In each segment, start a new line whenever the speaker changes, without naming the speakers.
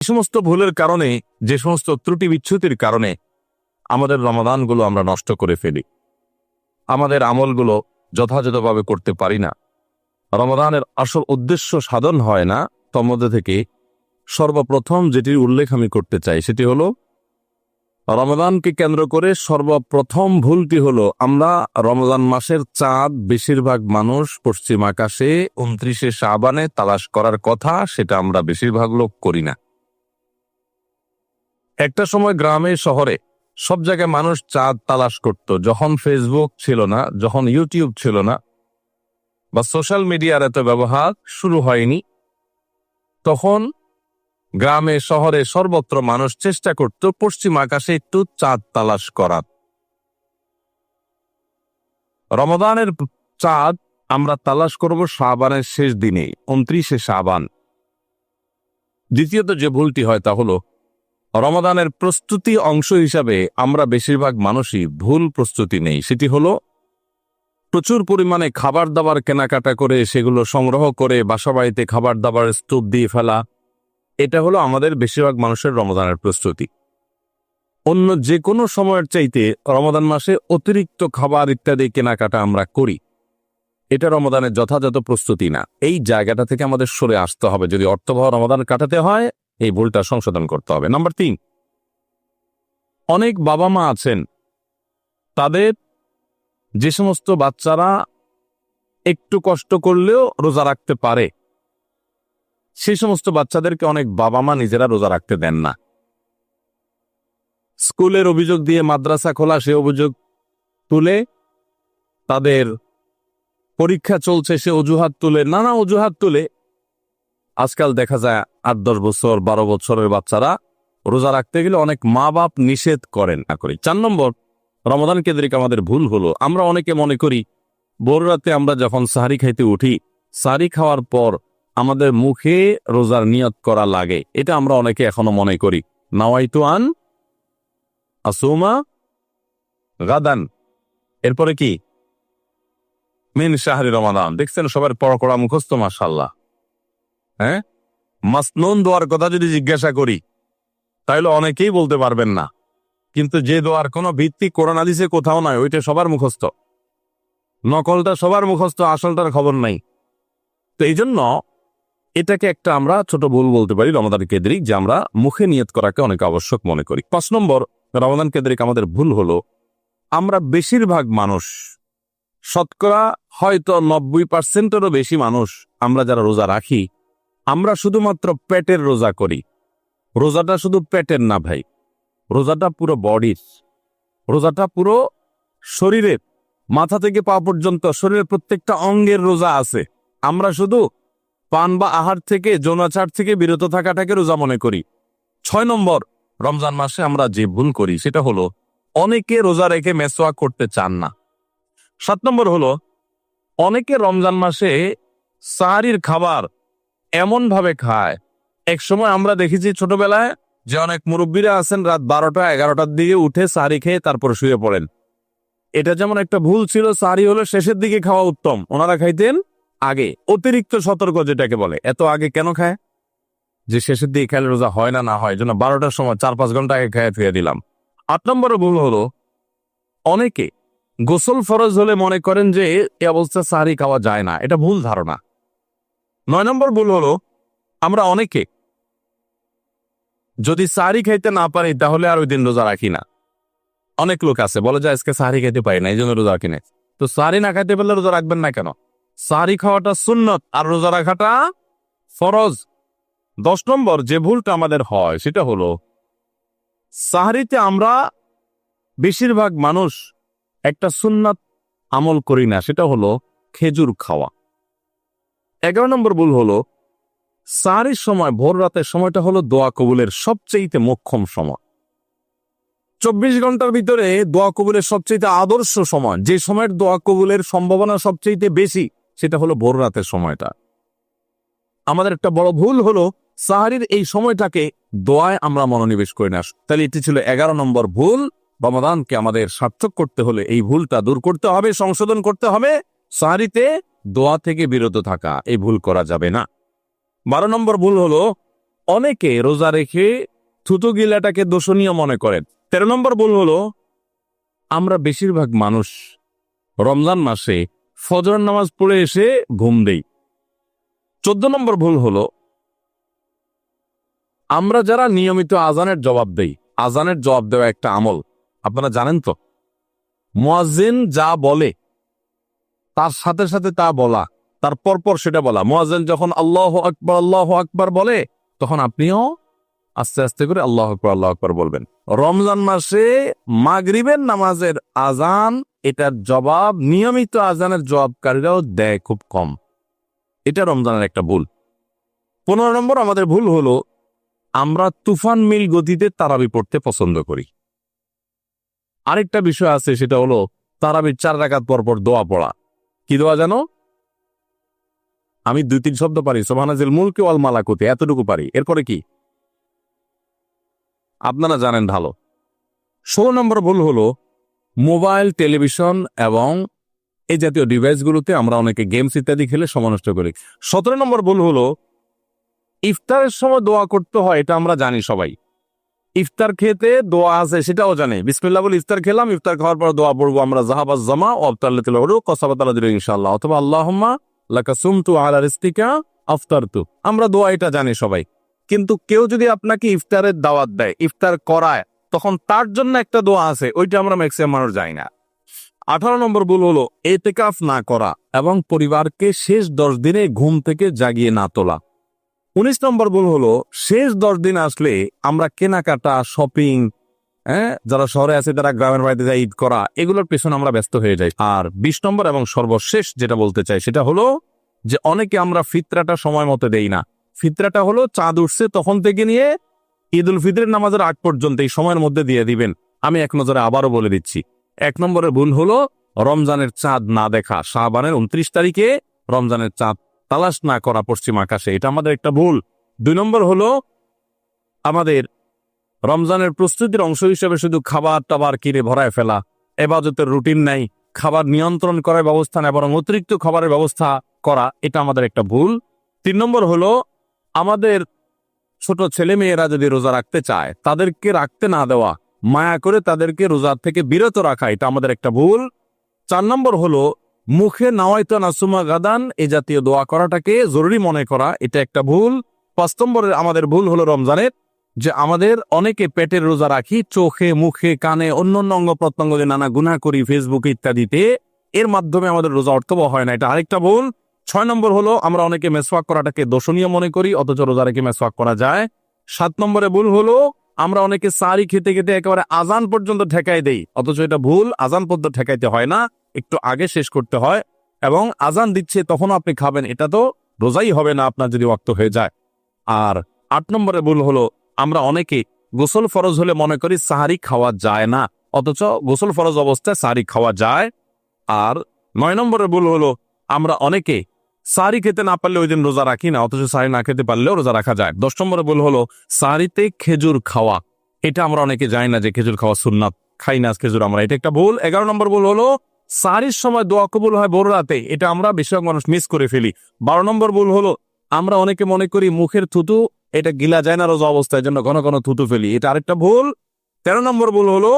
সমস্ত ভুলের কারণে, যে সমস্ত ত্রুটি বিচ্যুতির কারণে আমাদের রমাদানগুলো আমরা নষ্ট করে ফেলি, আমাদের আমলগুলো যথাযথভাবে করতে পারি না, রমাদানের আসল উদ্দেশ্য সাধন হয় না। তার মধ্যে থেকে সর্বপ্রথম যেটির উল্লেখ আমি করতে চাই সেটি হলো, রমাদানকে কেন্দ্র করে সর্বপ্রথম ভুলটি হলো, আমরা রমজান মাসের চাঁদ বেশিরভাগ মানুষ পশ্চিম আকাশে 29শে শাবানে তালাশ করার কথা, সেটা আমরা বেশিরভাগ লোক করি না। একটা সময় গ্রামে শহরে সব জায়গায় মানুষ চাঁদ তালাশ করত, যখন ফেসবুক ছিল না, যখন ইউটিউব ছিল না, বা সোশ্যাল মিডিয়ার এত ব্যবহার শুরু হয়নি, তখন গ্রামে শহরে সর্বত্র মানুষ চেষ্টা করত পশ্চিম আকাশে একটু চাঁদ তালাশ করার। রমাদানের চাঁদ আমরা তালাশ করব শাবানের শেষ দিনে, 29শে শাবান। দ্বিতীয়ত যে ভুলটি হয় তা হলো, রমাদানের প্রস্তুতি অংশ হিসাবে আমরা বেশিরভাগ মানুষই ভুল প্রস্তুতি নেই। সেটি হলো, প্রচুর পরিমাণে খাবার দাবার কেনাকাটা করে সেগুলো সংগ্রহ করে বাসা বাড়িতে খাবার দাবার স্তূপ দিয়ে ফেলা। এটা হলো আমাদের বেশিরভাগ মানুষের রমাদানের প্রস্তুতি। অন্য যে কোনো সময়ের চাইতে রমাদান মাসে অতিরিক্ত খাবার ইত্যাদি কেনাকাটা আমরা করি, এটা রমাদানের যথাযথ প্রস্তুতি না। এই জায়গাটা থেকে আমাদের সরে আসতে হবে। যদি অর্থবহ রমাদান কাটাতে হয়, এই ভুলটা সংশোধন করতে হবে। নাম্বার 3, অনেক বাবা মা আছেন, তাদের যে সমস্ত বাচ্চারা একটু কষ্ট করলেও রোজা রাখতে পারে, সেই সমস্ত বাচ্চাদেরকে অনেক বাবা মা নিজেরা রোজা রাখতে দেন না। স্কুলের অভিযোগ দিয়ে মাদ্রাসা খোলা, সে অভিযোগ তুলে, তাদের পরীক্ষা চলছে সে অজুহাত তুলে, নানা অজুহাত তুলে আজকাল দেখা যায় 8-10 বছর 12 বছরের বাচ্চারা রোজা রাখতে গেলে অনেক মা বাপ নিষেধ করেন না করি। 4 নম্বর রমাদান কেন্দ্রিক আমাদের ভুল হলো, আমরা অনেকে মনে করি ভোর রাতে আমরা যখন সাহারি খাইতে উঠি, সাহারি খাওয়ার পর আমাদের মুখে রোজার নিয়ত করা লাগে। এটা আমরা অনেকে এখনো মনে করি, নাওয়াইতু আন আসুমা গাদান, এরপরে কি মিন শাহরি রমাদান। দেখছেন সবার পড়া মুখস্থ, মাশাআল্লাহ। হ্যাঁ, মাসনুন দোয়ার কথা যদি জিজ্ঞাসা করি তাহলে অনেকেই বলতে পারবেন না, কিন্তু যে দোয়ার কোনো ভিত্তি কোরআন হাদিসে কোথাও নাই, ওইটা সবার মুখস্থ। নকলটা সবার মুখস্থ, আসলটার খবর নাই। তো এই জন্য এটাকে একটা আমরা ছোট ভুল বলতে পারি রমাদান কেন্দ্রিক, যে আমরা মুখে নিয়ত করাকে অনেক আবশ্যক মনে করি। 5 নম্বর রমাদান কেন্দ্রিক আমাদের ভুল হলো, আমরা বেশিরভাগ মানুষ, শতকরা হয়তো 90%-এরও বেশি মানুষ, আমরা যারা রোজা রাখি, আমরা শুধুমাত্র পেটের রোজা করি। রোজাটা শুধু পেটের না ভাই, রোজাটা পুরো বডির, রোজাটা পুরো শরীরের, মাথা থেকে পা পর্যন্ত শরীরের প্রত্যেকটা অঙ্গের রোজা আছে। আমরা শুধু পান বা আহার থেকে, যৌনাচার থেকে বিরত থাকাটাকে রোজা মনে করি। 6 নম্বর রমজান মাসে আমরা যে ভুল করি সেটা হলো, অনেকে রোজা রেখে মেসওয়াক করতে চান না। 7 নম্বর হলো, অনেকে রমজান মাসে সাহারির খাবার এমন ভাবে খায়, এক সময় আমরা দেখেছি ছোটবেলায় যে অনেক মুরব্বীরা আছেন রাত 12টা-11টার দিকে উঠে সাহারি খেয়ে তারপর শুয়ে পড়েন। এটা যেমন একটা ভুল ছিল, সাহারি হলো শেষের দিকে খাওয়া উত্তম, ওনারা খাইতেন আগে। অতিরিক্ত সতর্ক যেটাকে বলে, এত আগে কেন খায়? যে শেষের দিকে খেলে রোজা হয় না হয়, জন্য 12টার সময় 4-5 ঘন্টা আগে খেয়ে থুয়ে দিলাম। 8 নম্বর ভুল হলো, অনেকে গোসল ফরজ হলে মনে করেন যে এই অবস্থা সাহারি খাওয়া যায় না, এটা ভুল ধারণা। 9 নম্বর ভুল হলো, আমরা অনেকে যদি সাহারি খাইতে না পারি তাহলে আর ওই দিন রোজা রাখি না। অনেক লোক আছে বলে যে আজকে সাহারি খাইতে পারি না, এই জন্য রোজা রাখি না। তো সাহারি না খাইতে পারলে রোজা রাখবেন না কেন? সাহারি খাওয়াটা সুন্নত আর রোজা রাখাটা ফরজ। 10 নম্বর যে ভুলটা আমাদের হয় সেটা হলো, সাহারিতে আমরা বেশিরভাগ মানুষ একটা সুন্নাত আমল করি না, সেটা হলো খেজুর খাওয়া। 11 নম্বর ভুল হলো, সাহারির সময় ভোর রাতের সময়টা হলো দোয়া কবুলের সবচেয়ে মোক্ষম সময়। 24 ঘন্টার ভিতরে দোয়া কবুলের সবচেয়ে আদর্শ সময়, যে সময়ের দোয়া কবুলের সম্ভাবনা সবচেয়ে বেশি, সেটা হলো ভোর রাতের সময়টা। আমাদের একটা বড় ভুল হলো, সাহারির এই সময়টাকে দোয়ায় আমরা মনোনিবেশ করি না। তাহলে এটি ছিল 11 নম্বর ভুল। রমাদানকে আমাদের সার্থক করতে হলে এই ভুলটা দূর করতে হবে, সংশোধন করতে হবে। সাহারিতে দোয়া থেকে বিরত থাকা, এই ভুল করা যাবে না। 12 নম্বর ভুল হলো, অনেকে রোজা রেখে থুতু গিলাটাকে দোষণীয় মনে করেন। 13 নম্বর ভুল হলো আমরা বেশিরভাগ মানুষ রমজান মাসে ফজর নামাজ পড়ে এসে ঘুম দেই। 14 নম্বর ভুল হলো আমরা যারা নিয়মিত আজানের জবাব দেই, আজানের জবাব দেওয়া একটা আমল, আপনারা জানেন তো, মুয়াজ্জিন যা বলে তার সাথে সাথে তা বলা, তার পরপর সেটা বলা। মুয়াজ্জিন যখন আল্লাহু আকবার বলে তখন আপনিও আস্তে আস্তে করে আল্লাহু আকবার বলবেন। রমজান মাসে মাগরিবের নামাজের আজান, এটার জবাব নিয়মিত আজানের জবাবকারীরাও দেয় খুব কম। এটা রমজানের একটা ভুল। 15 নম্বর আমাদের ভুল হলো আমরা তুফান মিল গতিতে তারাবি পড়তে পছন্দ করি। আরেকটা বিষয় আছে, সেটা হলো তারাবির 4 রাকাত পর পর দোয়া পড়া। কি দোয়া জানো? আমি 2-3 শব্দ পারি, সুবহানাল মুলকি ওয়াল মালাকুতি, এতটুকু পারি। এরপরে কি আপনারা জানেন ভালো। 16 নম্বর ভুল হলো মোবাইল, টেলিভিশন এবং এই জাতীয় ডিভাইসগুলোতে আমরা অনেকে গেমস ইত্যাদি খেলে সময় নষ্ট করি। 17 নম্বর ভুল হলো ইফতারের সময় দোয়া করতে হয়, এটা আমরা জানি সবাই। ইফতার খেতে দোয়া আছে সেটাও জানি, বিসমিল্লাহ বলে ইফতার খেলাম, ইফতার খাওয়ার পর দোয়া পড়বো আমরা জাহাবাজ জামা ও আফতারলাতিল উরুক কসাবাতালা দিল ইনশাআল্লাহ, অথবা আল্লাহুম্মা লাকা সুমতু আলা রিজকিকা আফতারতু। আমরা দোয়া এটা জানি সবাই। কিন্তু কেউ যদি আপনাকে ইফতারের দাওয়াত দেয়, ইফতার করায়, তখন তার জন্য একটা দোয়া আছে, ওইটা আমরা ম্যাক্সিমাম মানুষ জানি না। 18 নম্বর ভুল হলো ইতিকাফ না করা এবং পরিবারকে শেষ 10 দিনে ঘুম থেকে জাগিয়ে না তোলা। 19 নম্বর ভুল হলো শেষ 10 দিন আসলে আমরা কেনাকাটা, শপিং, যারা শহরে আছে তারা গ্রামের বাড়িতে যায় ঈদ করা, এগুলোর পেছনে আমরা ব্যস্ত হয়ে যাই। আর 20 নম্বর এবং সর্বশেষ যেটা বলতে চাই সেটা হলো যে অনেকে আমরা ফিতরাটা সময় মতো দেই না। ফিতরাটা হলো চাঁদ উঠছে তখন থেকে নিয়ে ঈদ উল ফিতরের নামাজের আগ পর্যন্ত এই সময়ের মধ্যে দিয়ে দিবেন। আমি এক নজরে আবারও বলে দিচ্ছি। 1 নম্বরের ভুল হলো রমজানের চাঁদ না দেখা, শাবানের 29 তারিখে রমজানের চাঁদ তালাশ না করা পশ্চিম আকাশে, এটা আমাদের একটা ভুল। 2 নম্বর হলো আমাদের রমজানের প্রস্তুতির অংশ হিসেবে শুধু খাবার টাবার কিনে ভরায় ফেলা, ইবাদতের রুটিন নাই, খাবার নিয়ন্ত্রণ করার ব্যবস্থা না বরং অতিরিক্ত খাবারের ব্যবস্থা করা, এটা আমাদের একটা ভুল। 3 নম্বর হলো আমাদের ছোট ছেলে মেয়েরা যদি রোজা রাখতে চায় তাদেরকে রাখতে না দেওয়া, মায়া করে তাদেরকে রোজা থেকে বিরত রাখা, এটা আমাদের একটা ভুল। 4 নম্বর হলো মুখে নাওয়াইতো নাসুমা গাদান এই জাতীয় দোয়া করাটাকে জরুরি মনে করা, এটা একটা ভুল। 5 নম্বরের আমাদের ভুল হলো রমজানের যে আমাদের অনেকে পেটের রোজা রাখি, চোখে, মুখে, কানে, অন্যান্য অঙ্গ প্রত্যঙ্গ দিয়ে নানা গুনাহ করি ফেসবুকে ইত্যাদিতে, এর মাধ্যমে আমাদের রোজা অর্থবহ হয় না, এটা আরেকটা ভুল। 6 নম্বর হলো আমরা অনেকে মেসওয়াক করাটাকে দোষণীয় মনে করি, অথচ রোজা রেখে মেসওয়াক করা যায়। 7 নম্বরে ভুল হলো আমরা অনেকে সারি খেতে খেতে একেবারে আজান পর্যন্ত ঠেকাই দেই, অথচ এটা ভুল। আজান পর্যন্ত ঠেকাইতে হয় না, একটু আগে শেষ করতে হয়। এবং আজান দিচ্ছে তখনও আপনি খাবেন, এটা তো রোজাই হবে না আপনার যদি ওয়াক্ত হয়ে যায়। আর 8 নম্বরে ভুল হলো আমরা অনেকে গোসল ফরজ হলে মনে করি সাহারি খাওয়া যায় না, অথচ গোসল ফরজ অবস্থায় সাহারি খাওয়া যায়। আর 9 নম্বরের ভুল হলো আমরা অনেকে সাহারি খেতে না পারলে ওই দিন রোজা রাখি না, অথচ সাহারি না খেতে পারলেও রোজা রাখা যায়। 10 নম্বরের ভুল হলো সাহারিতে খেজুর খাওয়া, এটা আমরা অনেকে জানি না যে খেজুর খাওয়া সুন্নাত, খাই না খেজুর আমরা, এটা একটা ভুল। 11 নম্বর ভুল হলো সাহারির সময় দোয়া কবুল হয় ভোর রাতে, এটা আমরা বেশিরভাগ মানুষ মিস করে ফেলি। 12 নম্বর ভুল হলো আমরা অনেকে মনে করি মুখের থুতু এটা গিলা যায় না রোজা অবস্থায়, জন্য ঘন ঘন থুতু ফেলি, এটা আরেকটা ভুল। 13 নম্বর ভুল হলো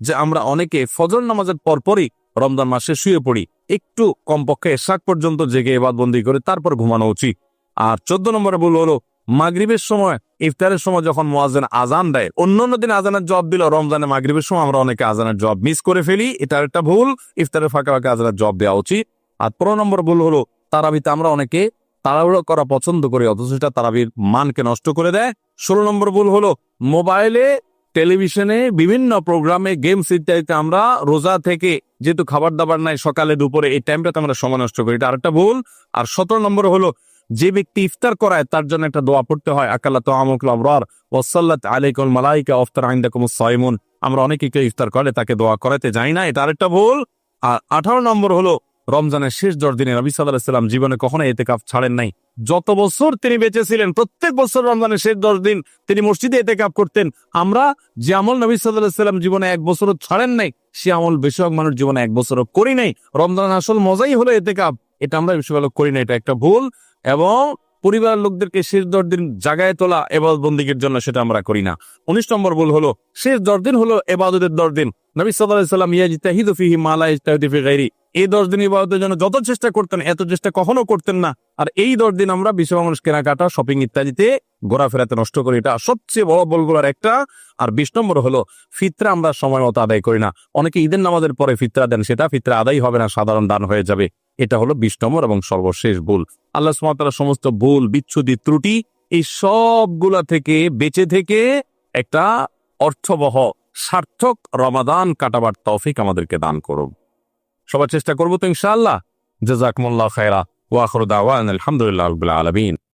যে আমরা অনেকে ফজর নামাজের পরপরই রমজান মাসে শুয়ে পড়ি, একটু কমপক্ষে এশাক পর্যন্ত জেগে ইবাদতবন্দি করে তারপর ঘুমানো উচিত। আর 14 নম্বরে ভুল হলো মাগরিবের সময়, ইফতারের সময় যখন মুয়াজ্জিন আজান দেয়, অন্যান্য দিন আজানের জবাব দিল, রমজানে মাগরিবের সময় আমরা অনেকে আজানের জবাব মিস করে ফেলি, এটা একটা ভুল। ইফতারের ফাঁকে ফাঁকে আজানের জবাব দেওয়া উচিত। আর 15 নম্বর ভুল হলো তারাবিতে আমরা অনেকে তাড়াহুড়ো করা পছন্দ করি, অথচ সেটা তারাবির মানকে নষ্ট করে দেয়। 16 নম্বর ভুল হলো মোবাইলে, টেলিভিশনে, বিভিন্ন প্রোগ্রামে, গেমস ইত্যাদিতে আমরা রোজা থেকে যেহেতু খাবার দাবার নাই সকালে দুপুরে, এই টাইমটাতে আমরা সময় নষ্ট করি, এটা আরেকটা ভুল। আর 17 নম্বর হলো যে ব্যক্তি ইফতার করায় তার জন্য একটা দোয়া পড়তে হয়, আকালা তাআমুকুল আবরার ওয়াসাল্লাত আলাইকুল মালাইকা আফতার ইনদাকুমুস সাইমুন, আমরা অনেকে কেউ ইফতার করে তাকে দোয়া করাতে যাই না, এটা আরেকটা ভুল। আর 18 নম্বর হলো রমজানের শেষ 10 দিনে নবী সাল্লাল্লাহু আলাইহি ওয়াসাল্লাম জীবনে কখনো ইতিকাফ ছাড়েন নাই। যত বছর তিনি বেঁচে ছিলেন প্রত্যেক বছর রমজানের শেষ 10 দিন তিনি মসজিদে ইতিকাফ করতেন। আমরা যে আমল নবী সাল্লাল্লাহু আলাইহি ওয়াসাল্লাম জীবনে 1 বছরও ছাড়েন নাই, সে আমল বেশিরভাগ মানুষ জীবনে 1 বছরও করি নাই। রমজানের আসল মজাই হলো ইতিকাফ, এটা আমরা বেশিরভাগ করি না, এটা একটা ভুল। এবং পরিবারের লোকদেরকে শেষ 10 দিন জাগায় তোলা এবাদত বন্দিগির জন্য, সেটা আমরা করি না। 19 নম্বর ভুল হলো শেষ 10 দিন হলো এবাদতের 10 দিন। নবী সাল্লাল্লাহু আলাইহি ওয়াসাল্লাম ইয়াজতাহিদু ফিহি মা লা ইয়াজতাহিদু ফি গায়রি, এই 10 দিন ইবাদতের জন্য যত চেষ্টা করতেন এত চেষ্টা কখনো করতেন না। আর এই 10 দিন আমরা বিশ্ব মানুষ কেনাকাটা, শপিং ইত্যাদিতে ঘোরাফেরাতে নষ্ট করি, এটা সবচেয়ে বড় ভুলগুলোর একটা। আর 20 নম্বর হলো ফিতরা আমরা সময় মতো আদায় করি না। অনেকে ঈদের নামাজের পরে ফিতরা দেন, সেটা ফিতরা আদায় হবে না, সাধারণ দান হয়ে যাবে। এটা হলো 20 নম্বর এবং সর্বশেষ ভুল। আল্লাহ সুবহানাহু ওয়া তাআলা সমস্ত ভুল, বিচ্ছুতি, ত্রুটি এই সবগুলা থেকে বেঁচে থেকে একটা অর্থবহ সার্থক রমাদান কাটাবার তৌফিক আমাদেরকে দান করুন। সবার চেষ্টা করবো তো ইনশাআল্লাহ। জাযাকুমুল্লাহু খায়রা ওয়া আখিরু দাওয়ানা আলহামদুলিল্লাহি রাব্বিল আলামিন।